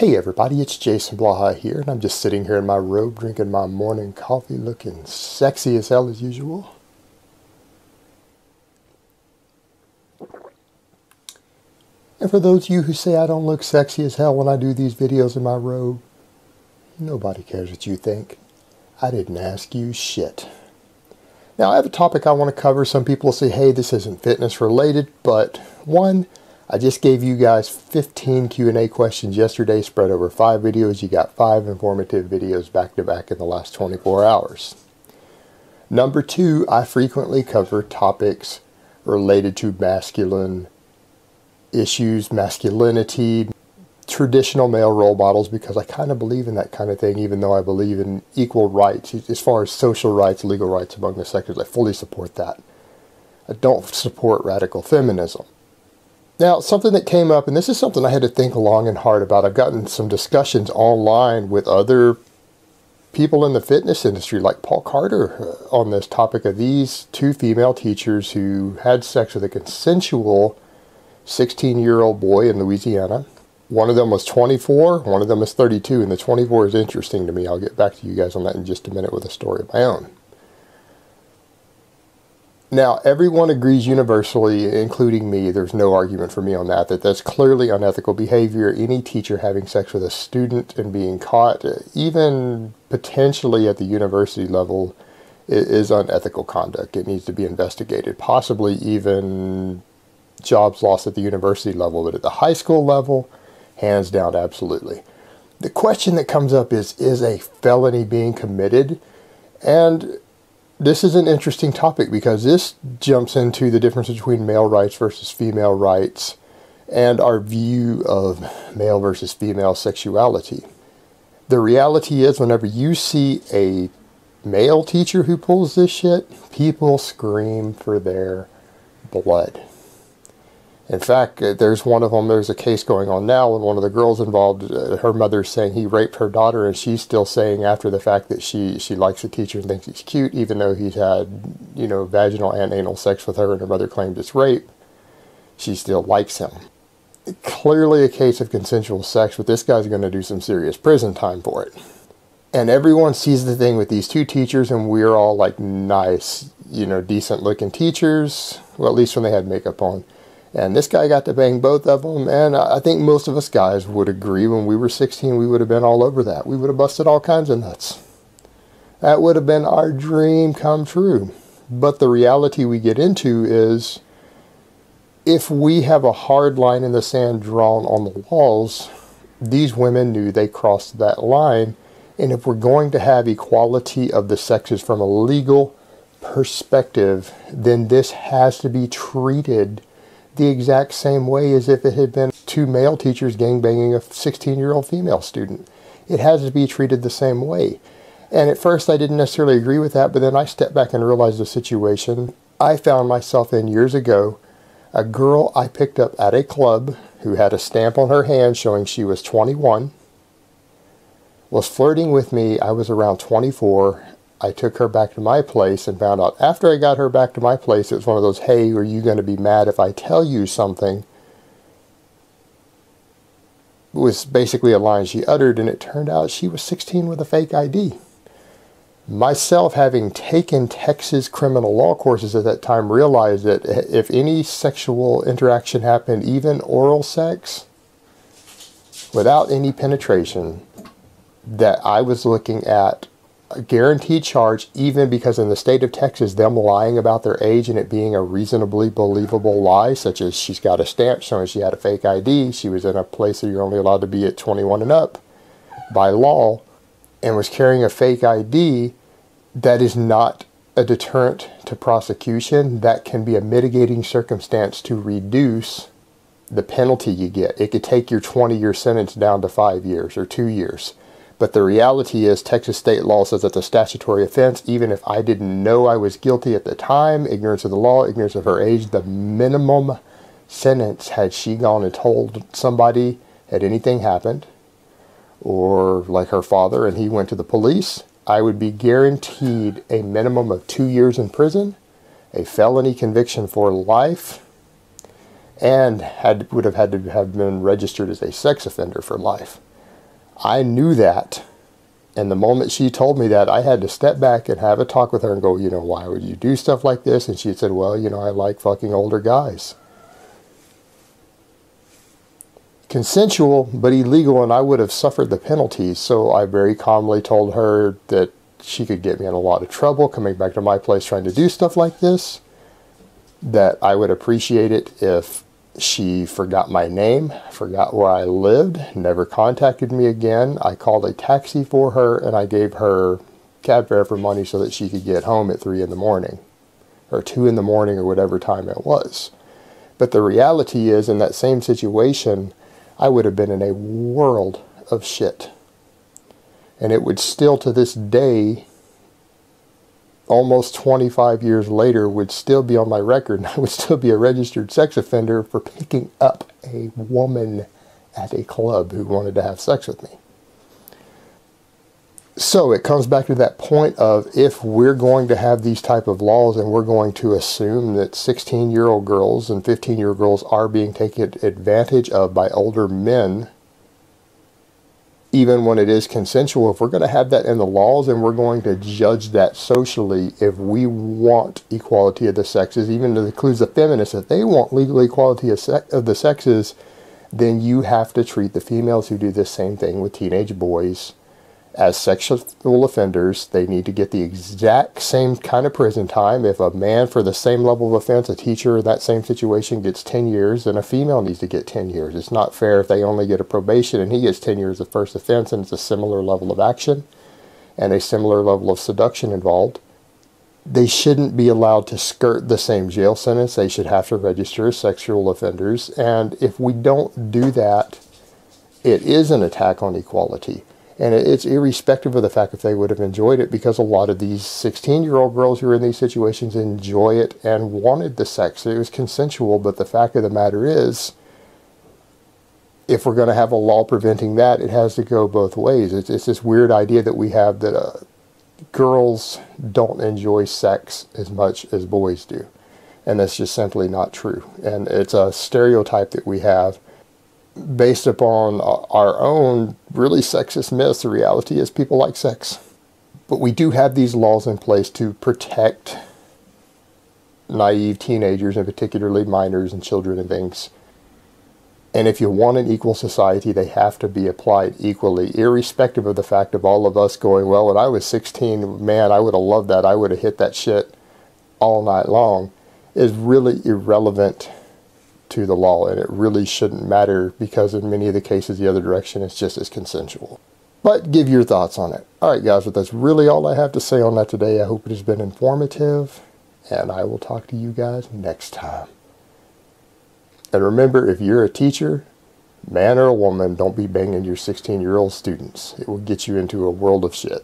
Hey everybody, it's Jason Blaha here, and I'm just sitting here in my robe drinking my morning coffee looking sexy as hell as usual. And for those of you who say I don't look sexy as hell when I do these videos in my robe, nobody cares what you think. I didn't ask you shit. Now I have a topic I want to cover. Some people say, hey, this isn't fitness related, but one, I just gave you guys 15 Q&A questions yesterday, spread over 5 videos. You got 5 informative videos back to back in the last 24 hours. Number 2, I frequently cover topics related to masculine issues, masculinity, traditional male role models, because I kind of believe in that kind of thing, even though I believe in equal rights. As far as social rights, legal rights among the sexes, I fully support that. I don't support radical feminism. Now, something that came up, and this is something I had to think long and hard about. I've gotten some discussions online with other people in the fitness industry, like Paul Carter, on this topic of these 2 female teachers who had sex with a consensual 16-year-old boy in Louisiana. One of them was 24, one of them is 32, and the 24 is interesting to me. I'll get back to you guys on that in just a minute with a story of my own. Now, everyone agrees universally, including me, there's no argument for me on that, that's clearly unethical behavior. Any teacher having sex with a student and being caught, even potentially at the university level, is unethical conduct. It needs to be investigated, possibly even jobs lost at the university level, but at the high school level, hands down, absolutely. The question that comes up is a felony being committed? And this is an interesting topic because this jumps into the difference between male rights versus female rights and our view of male versus female sexuality. The reality is, whenever you see a male teacher who pulls this shit, people scream for their blood. In fact, there's one of them, there's a case going on now with one of the girls involved. Her mother's saying he raped her daughter, and she's still saying after the fact that she likes the teacher and thinks he's cute, even though he's had, vaginal and anal sex with her, and her mother claims it's rape. She still likes him. Clearly a case of consensual sex, but this guy's going to do some serious prison time for it. And everyone sees the thing with these 2 teachers, and we're all like nice, decent looking teachers, well, at least when they had makeup on. And this guy got to bang both of them, and I think most of us guys would agree when we were 16, we would have been all over that. We would have busted all kinds of nuts. That would have been our dream come true. But the reality we get into is, if we have a hard line in the sand drawn on the walls, these women knew they crossed that line. And if we're going to have equality of the sexes from a legal perspective, then this has to be treated the exact same way as if it had been 2 male teachers gangbanging a 16-year-old female student. It has to be treated the same way. And at first I didn't necessarily agree with that, but then I stepped back and realized the situation I found myself in years ago. A girl I picked up at a club who had a stamp on her hand showing she was 21, was flirting with me. I was around 24. I took her back to my place and found out after I got her back to my place, it was one of those, hey, are you going to be mad if I tell you something? It was basically a line she uttered, and it turned out she was 16 with a fake ID. Myself, having taken Texas criminal law courses at that time, realized that if any sexual interaction happened, even oral sex, without any penetration, that I was looking at a guaranteed charge, even because in the state of Texas, them lying about their age and it being a reasonably believable lie, such as she's got a stamp showing she had a fake ID, she was in a place that you're only allowed to be at 21 and up by law, and was carrying a fake ID, that is not a deterrent to prosecution. That can be a mitigating circumstance to reduce the penalty you get. It could take your 20-year sentence down to 5 years or 2 years. But the reality is, Texas state law says it's a statutory offense. Even if I didn't know I was guilty at the time, ignorance of the law, ignorance of her age, the minimum sentence, had she gone and told somebody, had anything happened, or like her father and he went to the police, I would be guaranteed a minimum of 2 years in prison, a felony conviction for life, and would have had to have been registered as a sex offender for life. I knew that. And the moment she told me that, I had to step back and have a talk with her and go, why would you do stuff like this? And she said, well, I like fucking older guys. Consensual, but illegal, and I would have suffered the penalties. So I very calmly told her that she could get me in a lot of trouble coming back to my place trying to do stuff like this, that I would appreciate it if she forgot my name, forgot where I lived, never contacted me again. I called a taxi for her, and I gave her cab fare for money so that she could get home at 3 in the morning, or 2 in the morning, or whatever time it was. But the reality is, in that same situation, I would have been in a world of shit. And it would still, to this day, almost 25 years later, would still be on my record, and I would still be a registered sex offender for picking up a woman at a club who wanted to have sex with me. So it comes back to that point of, if we're going to have these type of laws and we're going to assume that 16-year-old girls and 15-year-old girls are being taken advantage of by older men, even when it is consensual, if we're going to have that in the laws and we're going to judge that socially, if we want equality of the sexes, even to include the feminists, if they want legal equality of the sexes, then you have to treat the females who do the same thing with teenage boys as sexual offenders. They need to get the exact same kind of prison time. If a man for the same level of offense, a teacher in that same situation, gets 10 years, then a female needs to get 10 years. It's not fair if they only get a probation and he gets 10 years of first offense and it's a similar level of action and a similar level of seduction involved. They shouldn't be allowed to skirt the same jail sentence. They should have to register as sexual offenders. And if we don't do that, it is an attack on equality. And it's irrespective of the fact if they would have enjoyed it, because a lot of these 16-year-old girls who are in these situations enjoy it and wanted the sex. It was consensual, but the fact of the matter is, if we're going to have a law preventing that, it has to go both ways. It's this weird idea that we have that girls don't enjoy sex as much as boys do. And that's just simply not true. And it's a stereotype that we have based upon our own really sexist myths. The reality is people like sex. But we do have these laws in place to protect naive teenagers, and particularly minors and children and things. And if you want an equal society, they have to be applied equally, irrespective of the fact of all of us going, well, when I was 16, man, I would have loved that. I would have hit that shit all night long, is really irrelevant to the law, and it really shouldn't matter, because in many of the cases the other direction is just as consensual. But give your thoughts on it. Alright guys, but that's really all I have to say on that today. I hope it has been informative, and I will talk to you guys next time. And remember, if you're a teacher, man or a woman, don't be banging your 16-year-old students. It will get you into a world of shit.